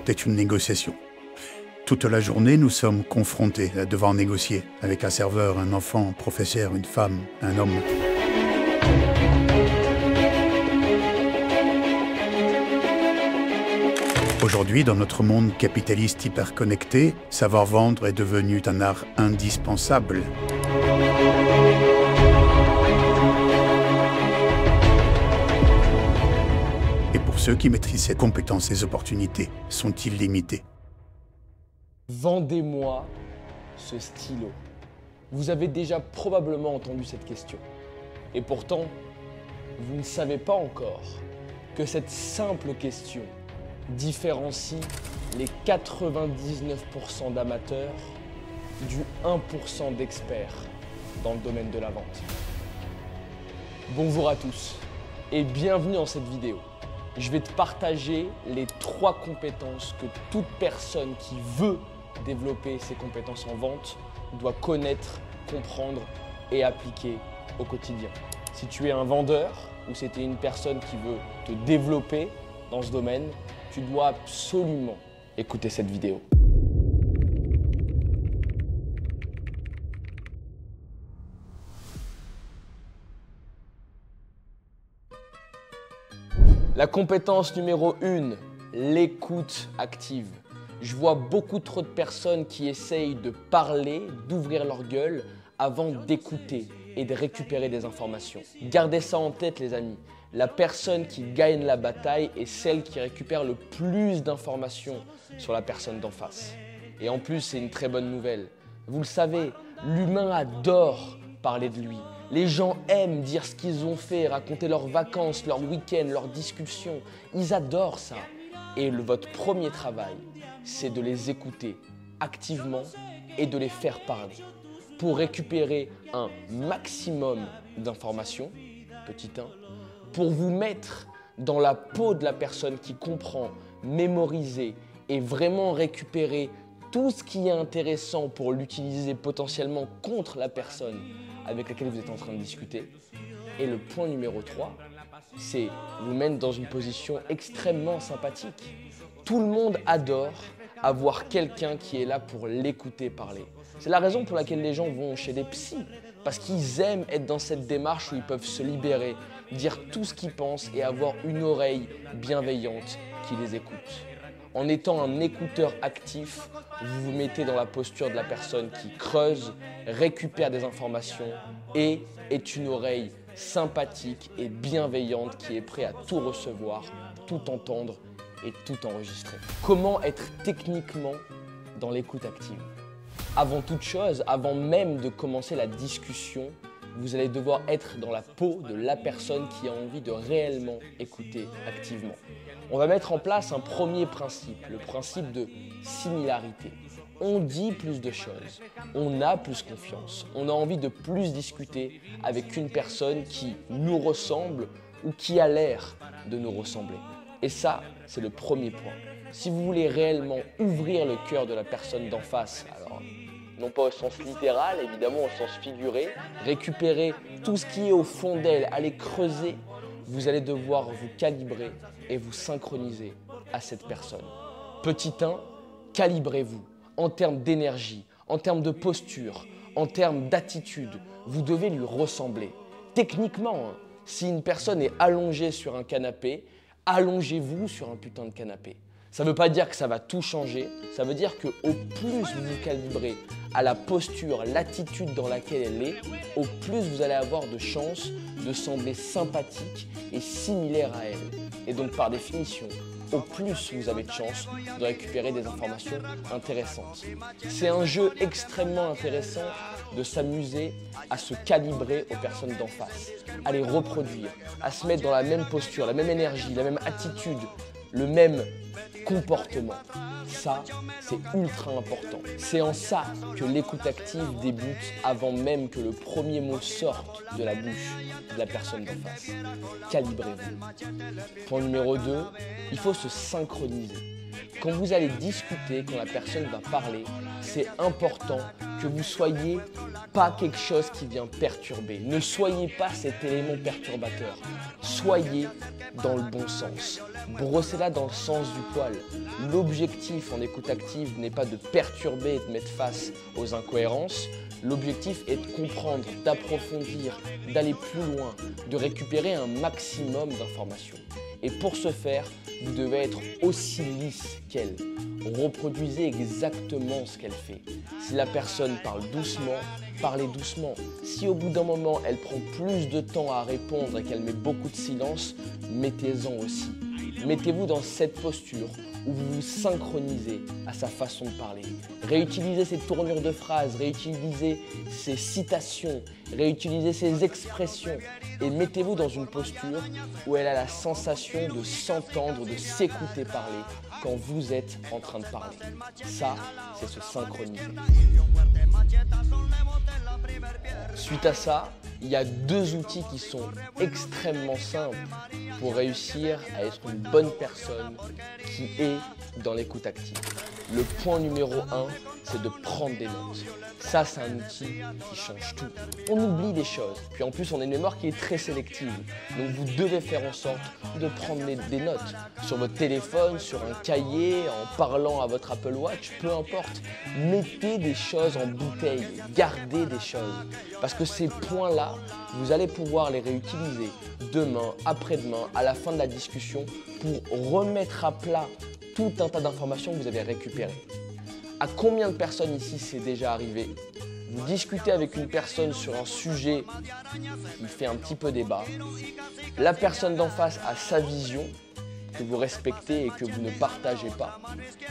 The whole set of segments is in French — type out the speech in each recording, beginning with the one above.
est une négociation. Toute la journée, nous sommes confrontés à devoir négocier avec un serveur, un enfant, un professeur, une femme, un homme. Aujourd'hui, dans notre monde capitaliste hyper connecté, savoir vendre est devenu un art indispensable. Et pour ceux qui maîtrisent ces compétences, ces opportunités sont illimitées. Vendez-moi ce stylo. Vous avez déjà probablement entendu cette question. Et pourtant, vous ne savez pas encore que cette simple question différencie les 99% d'amateurs du 1% d'experts dans le domaine de la vente. Bonjour à tous et bienvenue dans cette vidéo. Je vais te partager les 3 compétences que toute personne qui veut développer ses compétences en vente doit connaître, comprendre et appliquer au quotidien. Si tu es un vendeur ou si tu es une personne qui veut te développer dans ce domaine, tu dois absolument écouter cette vidéo. La compétence numéro 1, l'écoute active. Je vois beaucoup trop de personnes qui essayent de parler, d'ouvrir leur gueule avant d'écouter et de récupérer des informations. Gardez ça en tête les amis. La personne qui gagne la bataille est celle qui récupère le plus d'informations sur la personne d'en face. Et en plus, c'est une très bonne nouvelle. Vous le savez, l'humain adore parler de lui. Les gens aiment dire ce qu'ils ont fait, raconter leurs vacances, leurs week-ends, leurs discussions. Ils adorent ça. Et votre premier travail, c'est de les écouter activement et de les faire parler pour récupérer un maximum d'informations, petit 1, pour vous mettre dans la peau de la personne qui comprend, mémoriser et vraiment récupérer tout ce qui est intéressant pour l'utiliser potentiellement contre la personne avec laquelle vous êtes en train de discuter. Et le point numéro 3, c'est vous mettre dans une position extrêmement sympathique. Tout le monde adore avoir quelqu'un qui est là pour l'écouter parler. C'est la raison pour laquelle les gens vont chez des psys, parce qu'ils aiment être dans cette démarche où ils peuvent se libérer, dire tout ce qu'ils pensent et avoir une oreille bienveillante qui les écoute. En étant un écouteur actif, vous vous mettez dans la posture de la personne qui creuse, récupère des informations et est une oreille sympathique et bienveillante qui est prêt à tout recevoir, tout entendre et tout enregistrer. Comment être techniquement dans l'écoute active? Avant toute chose, avant même de commencer la discussion, vous allez devoir être dans la peau de la personne qui a envie de réellement écouter activement. On va mettre en place un premier principe, le principe de similarité. On dit plus de choses, on a plus confiance, on a envie de plus discuter avec une personne qui nous ressemble ou qui a l'air de nous ressembler. Et ça, c'est le premier point. Si vous voulez réellement ouvrir le cœur de la personne d'en face, alors non pas au sens littéral, évidemment au sens figuré, récupérer tout ce qui est au fond d'elle, aller creuser, vous allez devoir vous calibrer et vous synchroniser à cette personne. Petit 1, calibrez-vous en termes d'énergie, en termes de posture, en termes d'attitude. Vous devez lui ressembler. Techniquement, si une personne est allongée sur un canapé, allongez-vous sur un putain de canapé. Ça ne veut pas dire que ça va tout changer, ça veut dire qu'au plus vous vous calibrez à la posture, l'attitude dans laquelle elle est, au plus vous allez avoir de chances de sembler sympathique et similaire à elle. Et donc par définition, au plus vous avez de chances de récupérer des informations intéressantes. C'est un jeu extrêmement intéressant de s'amuser à se calibrer aux personnes d'en face, à les reproduire, à se mettre dans la même posture, la même énergie, la même attitude, le même comportement. Ça, c'est ultra important. C'est en ça que l'écoute active débute avant même que le premier mot sorte de la bouche de la personne d'en face. Calibrez-vous. Point numéro 2, il faut se synchroniser. Quand vous allez discuter, quand la personne va parler, c'est important que vous soyez pas quelque chose qui vient perturber. Ne soyez pas cet élément perturbateur. Soyez dans le bon sens. brossez-la dans le sens du poil. L'objectif en écoute active n'est pas de perturber et de mettre face aux incohérences. L'objectif est de comprendre, d'approfondir, d'aller plus loin, de récupérer un maximum d'informations. Et pour ce faire, vous devez être aussi lisse qu'elle. Reproduisez exactement ce qu'elle fait. Si la personne parle doucement, parlez doucement. Si au bout d'un moment, elle prend plus de temps à répondre et qu'elle met beaucoup de silence, mettez-en aussi. Mettez-vous dans cette posture où vous vous synchronisez à sa façon de parler. Réutilisez ses tournures de phrases, réutilisez ses citations, réutilisez ses expressions et mettez-vous dans une posture où elle a la sensation de s'entendre, de s'écouter parler quand vous êtes en train de parler. Ça, c'est se synchroniser. Suite à ça, il y a deux outils qui sont extrêmement simples pour réussir à être une bonne personne qui est dans l'écoute active. Le point numéro 1, c'est de prendre des notes. Ça, c'est un outil qui change tout. On oublie des choses. Puis en plus, on a une mémoire qui est très sélective. Donc vous devez faire en sorte de prendre des notes sur votre téléphone, sur un cahier, en parlant à votre Apple Watch, peu importe. Mettez des choses en bouteille, gardez des choses. Parce que ces points-là, vous allez pouvoir les réutiliser demain, après-demain, à la fin de la discussion pour remettre à plat tout un tas d'informations que vous avez récupérées. À combien de personnes ici c'est déjà arrivé? Vous discutez avec une personne sur un sujet qui fait un petit peu débat. La personne d'en face a sa vision que vous respectez et que vous ne partagez pas.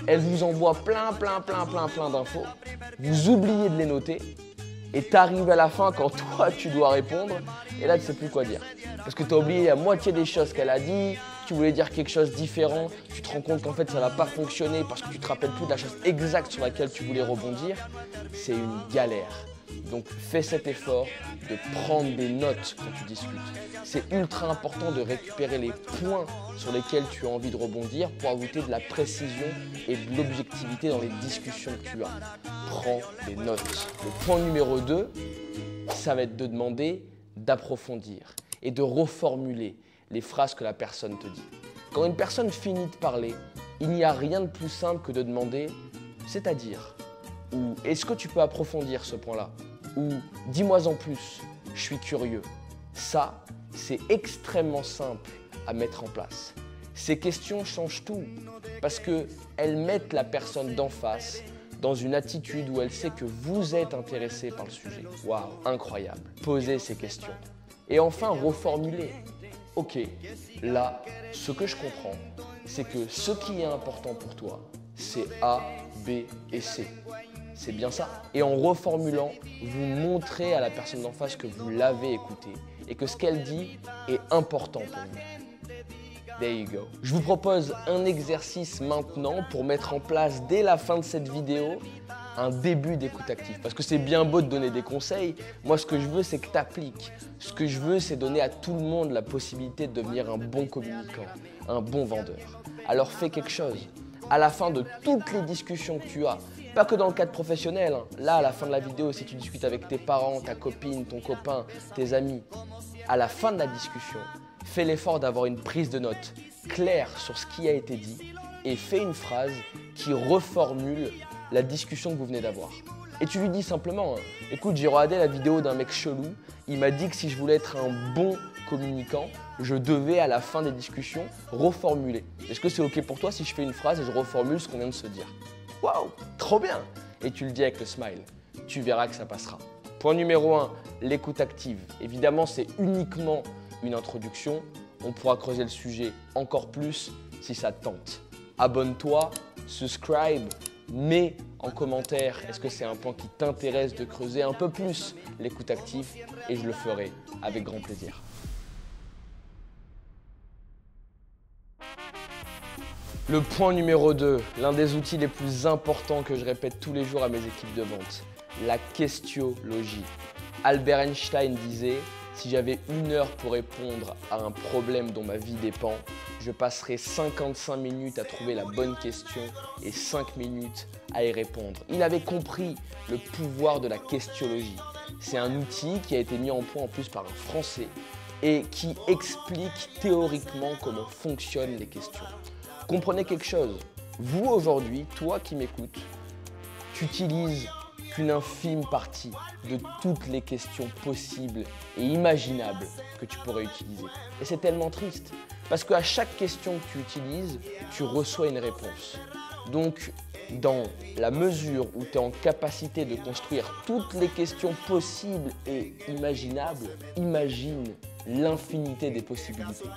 Elle vous envoie plein d'infos. Vous oubliez de les noter. Et tu arrives à la fin quand toi tu dois répondre et là tu ne sais plus quoi dire. Parce que tu as oublié la moitié des choses qu'elle a dit, tu voulais dire quelque chose de différent, tu te rends compte qu'en fait ça n'a pas fonctionné parce que tu te rappelles plus de la chose exacte sur laquelle tu voulais rebondir. C'est une galère. Donc fais cet effort de prendre des notes quand tu discutes. C'est ultra important de récupérer les points sur lesquels tu as envie de rebondir pour ajouter de la précision et de l'objectivité dans les discussions que tu as. Prends des notes. Le point numéro 2, ça va être de demander d'approfondir et de reformuler les phrases que la personne te dit. Quand une personne finit de parler, il n'y a rien de plus simple que de demander « c'est-à-dire » ou « est-ce que tu peux approfondir ce point-là » ou « dis-moi en plus, je suis curieux ». Ça, c'est extrêmement simple à mettre en place. Ces questions changent tout parce qu'elles mettent la personne d'en face dans une attitude où elle sait que vous êtes intéressé par le sujet. Waouh, incroyable. Posez ces questions. Et enfin, reformuler. Ok, là, ce que je comprends, c'est que ce qui est important pour toi, c'est A, B et C. C'est bien ça. Et en reformulant, vous montrez à la personne d'en face que vous l'avez écoutée et que ce qu'elle dit est important pour vous. There you go. Je vous propose un exercice maintenant pour mettre en place dès la fin de cette vidéo un début d'écoute active. Parce que c'est bien beau de donner des conseils. Moi, ce que je veux, c'est que tu appliques. Ce que je veux, c'est donner à tout le monde la possibilité de devenir un bon communicant, un bon vendeur. Alors fais quelque chose. À la fin de toutes les discussions que tu as, pas que dans le cadre professionnel, hein. Là, à la fin de la vidéo, si tu discutes avec tes parents, ta copine, ton copain, tes amis, à la fin de la discussion, fais l'effort d'avoir une prise de notes claire sur ce qui a été dit et fais une phrase qui reformule la discussion que vous venez d'avoir. Et tu lui dis simplement, écoute, j'ai regardé la vidéo d'un mec chelou, il m'a dit que si je voulais être un bon communicant, je devais à la fin des discussions reformuler. Est-ce que c'est ok pour toi si je fais une phrase et je reformule ce qu'on vient de se dire? Waouh, trop bien! Et tu le dis avec le smile, tu verras que ça passera. Point numéro 1, l'écoute active. Évidemment, c'est uniquement une introduction. On pourra creuser le sujet encore plus si ça te tente. Abonne-toi, subscribe, mets en commentaire est-ce que c'est un point qui t'intéresse de creuser un peu plus l'écoute active et je le ferai avec grand plaisir. Le point numéro 2, l'un des outils les plus importants que je répète tous les jours à mes équipes de vente, la questiologie. Albert Einstein disait « Si j'avais 1 heure pour répondre à un problème dont ma vie dépend, je passerais 55 minutes à trouver la bonne question et 5 minutes à y répondre. » Il avait compris le pouvoir de la questiologie. C'est un outil qui a été mis en point en plus par un Français et qui explique théoriquement comment fonctionnent les questions. Comprenez quelque chose, vous aujourd'hui, toi qui m'écoutes, tu utilises qu'une infime partie de toutes les questions possibles et imaginables que tu pourrais utiliser. Et c'est tellement triste, parce qu'à chaque question que tu utilises, tu reçois une réponse. Donc, dans la mesure où tu es en capacité de construire toutes les questions possibles et imaginables, imagine l'infinité des possibilités.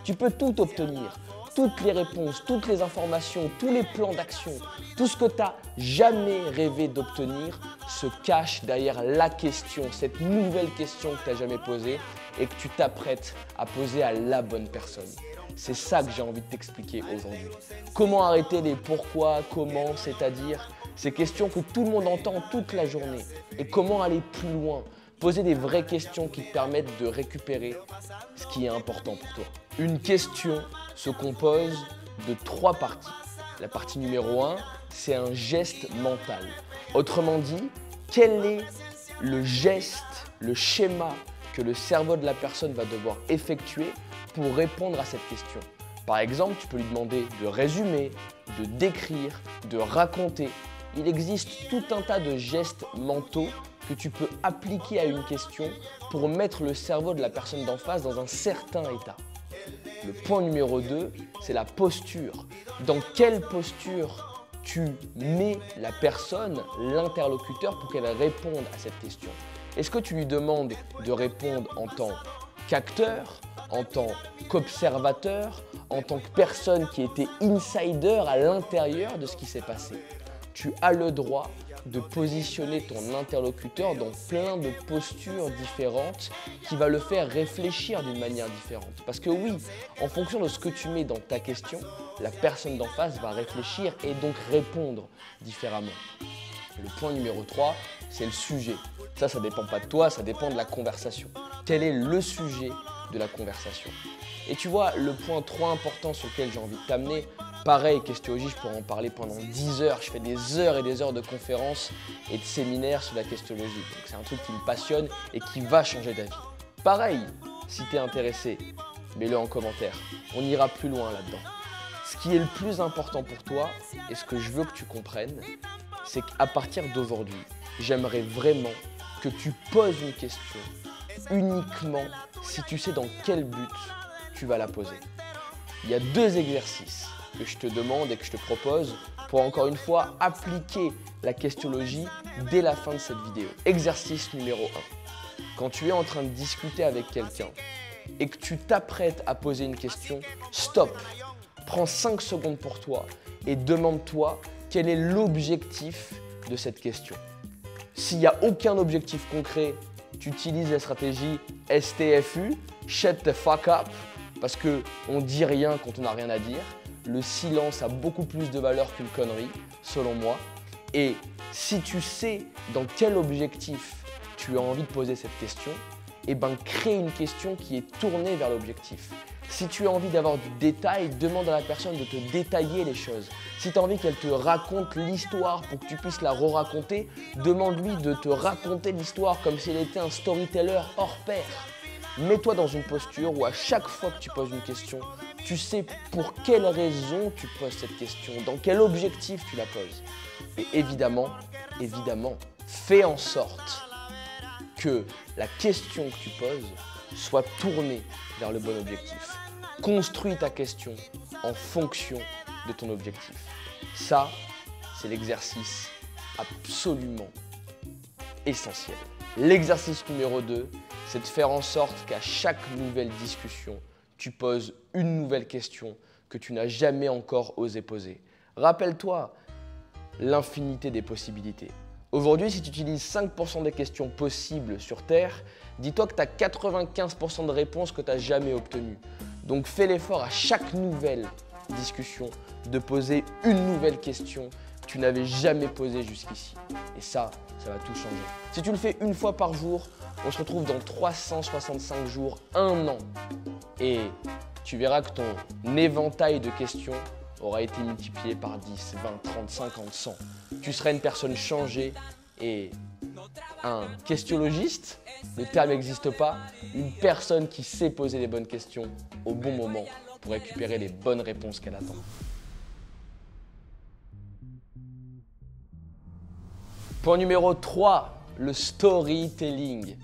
Tu peux tout obtenir, toutes les réponses, toutes les informations, tous les plans d'action, tout ce que tu n'as jamais rêvé d'obtenir se cache derrière la question, cette nouvelle question que tu n'as jamais posée et que tu t'apprêtes à poser à la bonne personne. C'est ça que j'ai envie de t'expliquer aujourd'hui. Comment arrêter les pourquoi, comment, c'est-à-dire ces questions que tout le monde entend toute la journée. Et comment aller plus loin, poser des vraies questions qui te permettent de récupérer ce qui est important pour toi. Une question se compose de 3 parties. La partie numéro 1, c'est un geste mental. Autrement dit, quel est le geste, le schéma que le cerveau de la personne va devoir effectuer pour répondre à cette question. Par exemple, tu peux lui demander de résumer, de décrire, de raconter. Il existe tout un tas de gestes mentaux que tu peux appliquer à une question pour mettre le cerveau de la personne d'en face dans un certain état. Le point numéro 2, c'est la posture. Dans quelle posture tu mets la personne, l'interlocuteur, pour qu'elle réponde à cette question? Est-ce que tu lui demandes de répondre en tant qu'acteur, en tant qu'observateur, en tant que personne qui était insider à l'intérieur de ce qui s'est passé? Tu as le droit de positionner ton interlocuteur dans plein de postures différentes qui va le faire réfléchir d'une manière différente. Parce que oui, en fonction de ce que tu mets dans ta question, la personne d'en face va réfléchir et donc répondre différemment. Le point numéro 3, c'est le sujet. Ça ne dépend pas de toi, ça dépend de la conversation. Quel est le sujet de la conversation? Et tu vois, le point trop important sur lequel j'ai envie de t'amener, pareil, Questiologie, je pourrais en parler pendant 10 heures. Je fais des heures et des heures de conférences et de séminaires sur la questiologie. Donc c'est un truc qui me passionne et qui va changer ta vie. Pareil, si tu es intéressé, mets-le en commentaire. On ira plus loin là-dedans. Ce qui est le plus important pour toi et ce que je veux que tu comprennes, c'est qu'à partir d'aujourd'hui, j'aimerais vraiment que tu poses une question uniquement si tu sais dans quel but tu vas la poser. Il y a 2 exercices que je te demande et que je te propose pour encore une fois appliquer la questiologie dès la fin de cette vidéo. Exercice numéro 1. Quand tu es en train de discuter avec quelqu'un et que tu t'apprêtes à poser une question, stop, prends 5 secondes pour toi et demande-toi quel est l'objectif de cette question. S'il n'y a aucun objectif concret, tu utilises la stratégie STFU, shut the fuck up, parce qu'on ne dit rien quand on n'a rien à dire. Le silence a beaucoup plus de valeur qu'une connerie, selon moi. Et si tu sais dans quel objectif tu as envie de poser cette question, eh ben crée une question qui est tournée vers l'objectif. Si tu as envie d'avoir du détail, demande à la personne de te détailler les choses. Si tu as envie qu'elle te raconte l'histoire pour que tu puisses la re-raconter, demande-lui de te raconter l'histoire comme si elle était un storyteller hors pair. Mets-toi dans une posture où à chaque fois que tu poses une question, tu sais pour quelle raison tu poses cette question, dans quel objectif tu la poses. Et évidemment, fais en sorte que la question que tu poses soit tournée vers le bon objectif. Construis ta question en fonction de ton objectif. Ça, c'est l'exercice absolument essentiel. L'exercice numéro 2, c'est de faire en sorte qu'à chaque nouvelle discussion, tu poses une nouvelle question que tu n'as jamais encore osé poser. Rappelle-toi l'infinité des possibilités. Aujourd'hui, si tu utilises 5% des questions possibles sur Terre, dis-toi que tu as 95% de réponses que tu n'as jamais obtenues. Donc fais l'effort à chaque nouvelle discussion de poser une nouvelle question que tu n'avais jamais posée jusqu'ici. Et ça va tout changer. Si tu le fais une fois par jour, on se retrouve dans 365 jours, 1 an. Et tu verras que ton éventail de questions aura été multiplié par 10, 20, 30, 50, 100. Tu seras une personne changée et un questionologiste, le terme n'existe pas, une personne qui sait poser les bonnes questions au bon moment pour récupérer les bonnes réponses qu'elle attend. Point numéro 3, le storytelling.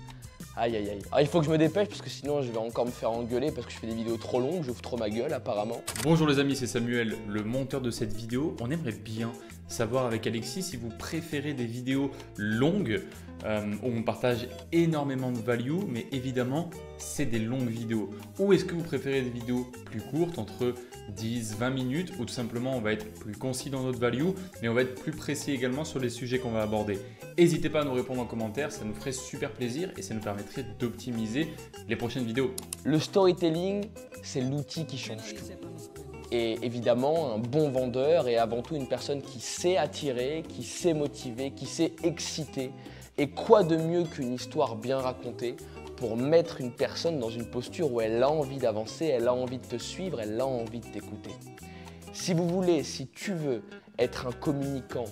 Aïe aïe aïe. Alors, il faut que je me dépêche parce que sinon je vais encore me faire engueuler parce que je fais des vidéos trop longues, j'ouvre trop ma gueule apparemment. Bonjour les amis, c'est Samuel, le monteur de cette vidéo. On aimerait bien savoir avec Alexis si vous préférez des vidéos longues où on partage énormément de value, mais évidemment c'est des longues vidéos. Ou est-ce que vous préférez des vidéos plus courtes, entre 10-20 minutes, ou tout simplement on va être plus concis dans notre value, mais on va être plus précis également sur les sujets qu'on va aborder. N'hésitez pas à nous répondre en commentaire, ça nous ferait super plaisir et ça nous permettrait d'optimiser les prochaines vidéos. Le storytelling, c'est l'outil qui change tout. Et évidemment, un bon vendeur est avant tout une personne qui sait attirer, qui sait motiver, qui sait exciter. Et quoi de mieux qu'une histoire bien racontée pour mettre une personne dans une posture où elle a envie d'avancer, elle a envie de te suivre, elle a envie de t'écouter. Si tu veux être un communicant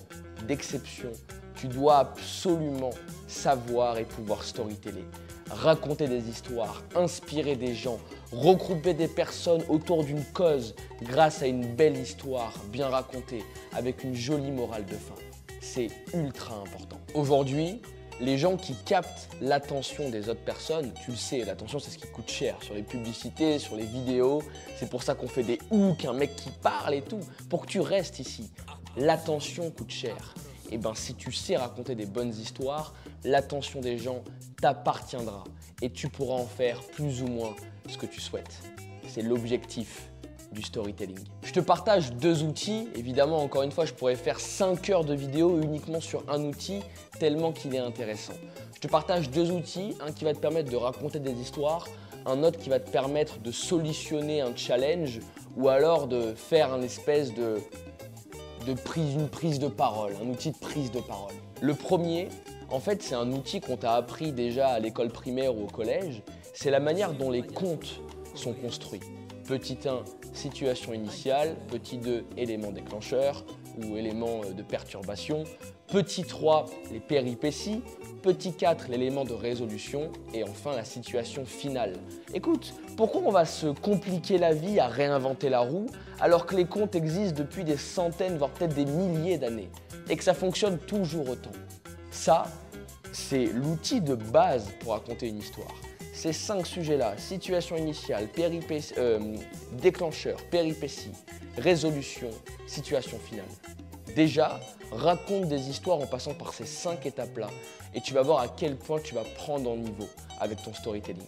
d'exception, tu dois absolument savoir et pouvoir storyteller. Raconter des histoires, inspirer des gens, regrouper des personnes autour d'une cause grâce à une belle histoire bien racontée avec une jolie morale de fin. C'est ultra important. Aujourd'hui, les gens qui captent l'attention des autres personnes, tu le sais, l'attention c'est ce qui coûte cher sur les publicités, sur les vidéos. C'est pour ça qu'on fait des hooks, un mec qui parle et tout, pour que tu restes ici. L'attention coûte cher. Et bien si tu sais raconter des bonnes histoires, l'attention des gens t'appartiendra et tu pourras en faire plus ou moins ce que tu souhaites. C'est l'objectif du storytelling. Je te partage 2 outils. Évidemment, encore une fois, je pourrais faire 5 heures de vidéo uniquement sur un outil tellement qu'il est intéressant. Je te partage 2 outils, un qui va te permettre de raconter des histoires, un autre qui va te permettre de solutionner un challenge ou alors de faire une espèce une prise de parole, un outil de prise de parole. Le premier, en fait, c'est un outil qu'on t'a appris déjà à l'école primaire ou au collège. C'est la manière dont les contes sont construits. Petit 1, situation initiale. Petit 2, élément déclencheur ou élément de perturbation. Petit 3, les péripéties. Petit 4, l'élément de résolution. Et enfin, la situation finale. Écoute, pourquoi on va se compliquer la vie à réinventer la roue alors que les contes existent depuis des centaines, voire peut-être des milliers d'années et que ça fonctionne toujours autant? Ça, c'est l'outil de base pour raconter une histoire. Ces 5 sujets-là, situation initiale, déclencheur, péripétie, résolution, situation finale. Déjà, raconte des histoires en passant par ces 5 étapes-là et tu vas voir à quel point tu vas prendre en niveau avec ton storytelling.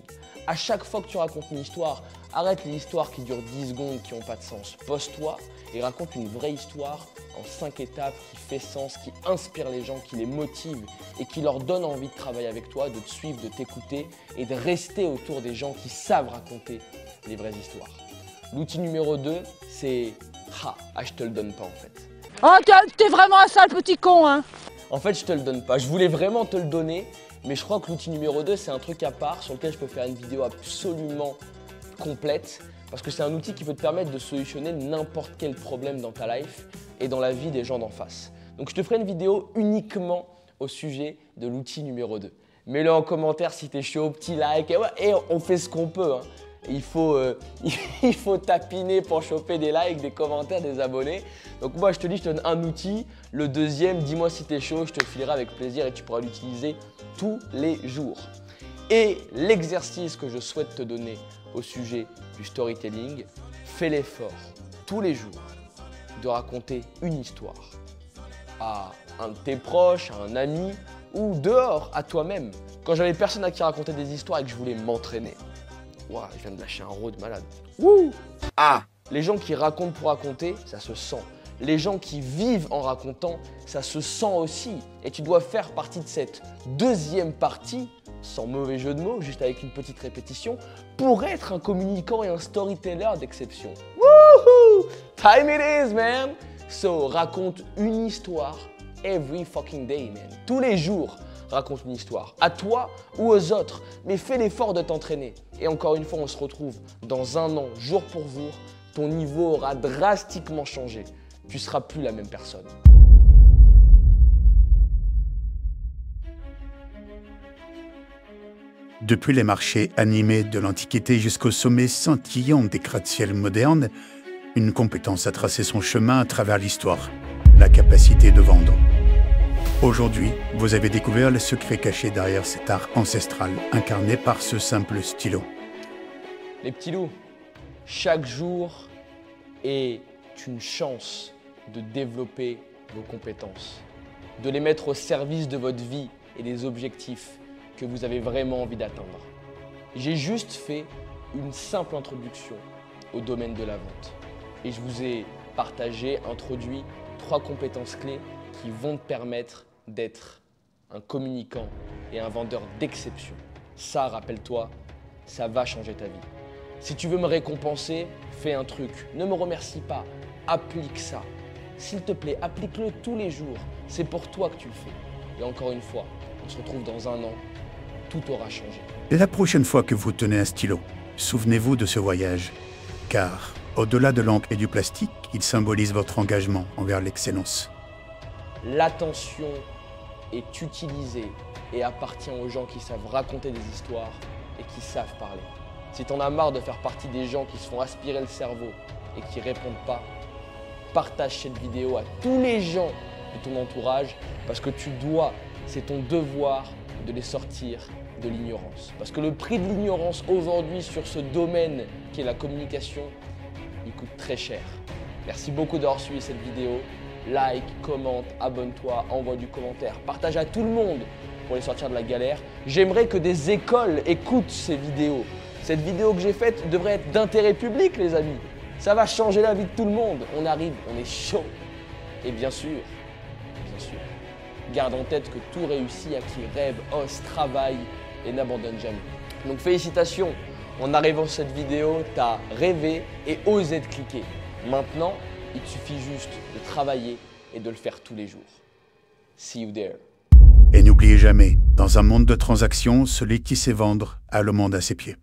À chaque fois que tu racontes une histoire, arrête les histoires qui durent 10 secondes, qui n'ont pas de sens. Pose-toi et raconte une vraie histoire en 5 étapes qui fait sens, qui inspire les gens, qui les motive et qui leur donne envie de travailler avec toi, de te suivre, de t'écouter et de rester autour des gens qui savent raconter les vraies histoires. L'outil numéro 2, c'est je te le donne pas en fait. Oh, t'es vraiment un sale petit con, hein. En fait, je te le donne pas. Je voulais vraiment te le donner, mais je crois que l'outil numéro 2, c'est un truc à part sur lequel je peux faire une vidéo absolument complète parce que c'est un outil qui peut te permettre de solutionner n'importe quel problème dans ta life et dans la vie des gens d'en face. Donc, je te ferai une vidéo uniquement au sujet de l'outil numéro 2. Mets-le en commentaire si t'es chaud, petit like et on fait ce qu'on peut, hein. Il faut tapiner pour choper des likes, des commentaires, des abonnés. Donc moi je te dis, je te donne un outil. Le deuxième, dis-moi si t'es chaud, je te le filerai avec plaisir et tu pourras l'utiliser tous les jours. Et l'exercice que je souhaite te donner au sujet du storytelling, fais l'effort tous les jours de raconter une histoire à un de tes proches, à un ami ou dehors, à toi-même. Quand j'avais personne à qui raconter des histoires et que je voulais m'entraîner. Wow, je viens de lâcher un road malade. Wouh! Les gens qui racontent pour raconter, ça se sent. Les gens qui vivent en racontant, ça se sent aussi. Et tu dois faire partie de cette deuxième partie, sans mauvais jeu de mots, juste avec une petite répétition, pour être un communicant et un storyteller d'exception. Wouhou! Time it is, man! So, raconte une histoire every fucking day, man. Tous les jours. Raconte une histoire, à toi ou aux autres, mais fais l'effort de t'entraîner. Et encore une fois, on se retrouve dans 1 an, jour pour jour, ton niveau aura drastiquement changé. Tu ne seras plus la même personne. Depuis les marchés animés de l'Antiquité jusqu'au sommet scintillant des gratte-ciel modernes, une compétence a tracé son chemin à travers l'histoire, la capacité de vendre. Aujourd'hui, vous avez découvert le secret caché derrière cet art ancestral, incarné par ce simple stylo. Les petits loups, chaque jour est une chance de développer vos compétences, de les mettre au service de votre vie et des objectifs que vous avez vraiment envie d'atteindre. J'ai juste fait une simple introduction au domaine de la vente et je vous ai introduit 3 compétences clés qui vont te permettre d'être un communicant et un vendeur d'exception. Ça, rappelle-toi, ça va changer ta vie. Si tu veux me récompenser, fais un truc. Ne me remercie pas, applique ça. S'il te plaît, applique-le tous les jours. C'est pour toi que tu le fais. Et encore une fois, on se retrouve dans un an, tout aura changé. Et la prochaine fois que vous tenez un stylo, souvenez-vous de ce voyage, car au-delà de l'encre et du plastique, il symbolise votre engagement envers l'excellence. L'attention est utilisée et appartient aux gens qui savent raconter des histoires et qui savent parler. Si t'en as marre de faire partie des gens qui se font aspirer le cerveau et qui répondent pas, partage cette vidéo à tous les gens de ton entourage parce que tu dois, c'est ton devoir de les sortir de l'ignorance. Parce que le prix de l'ignorance aujourd'hui sur ce domaine qui est la communication, il coûte très cher. Merci beaucoup d'avoir suivi cette vidéo. Like, commente, abonne-toi, envoie du commentaire, partage à tout le monde pour les sortir de la galère. J'aimerais que des écoles écoutent ces vidéos. Cette vidéo que j'ai faite devrait être d'intérêt public, les amis. Ça va changer la vie de tout le monde. On arrive, on est chaud. Et bien sûr, garde en tête que tout réussit à qui rêve, ose, travaille et n'abandonne jamais. Donc félicitations, en arrivant sur cette vidéo, tu as rêvé et osé de cliquer. Maintenant, il te suffit juste de travailler et de le faire tous les jours. See you there. Et n'oubliez jamais, dans un monde de transactions, celui qui sait vendre a le monde à ses pieds.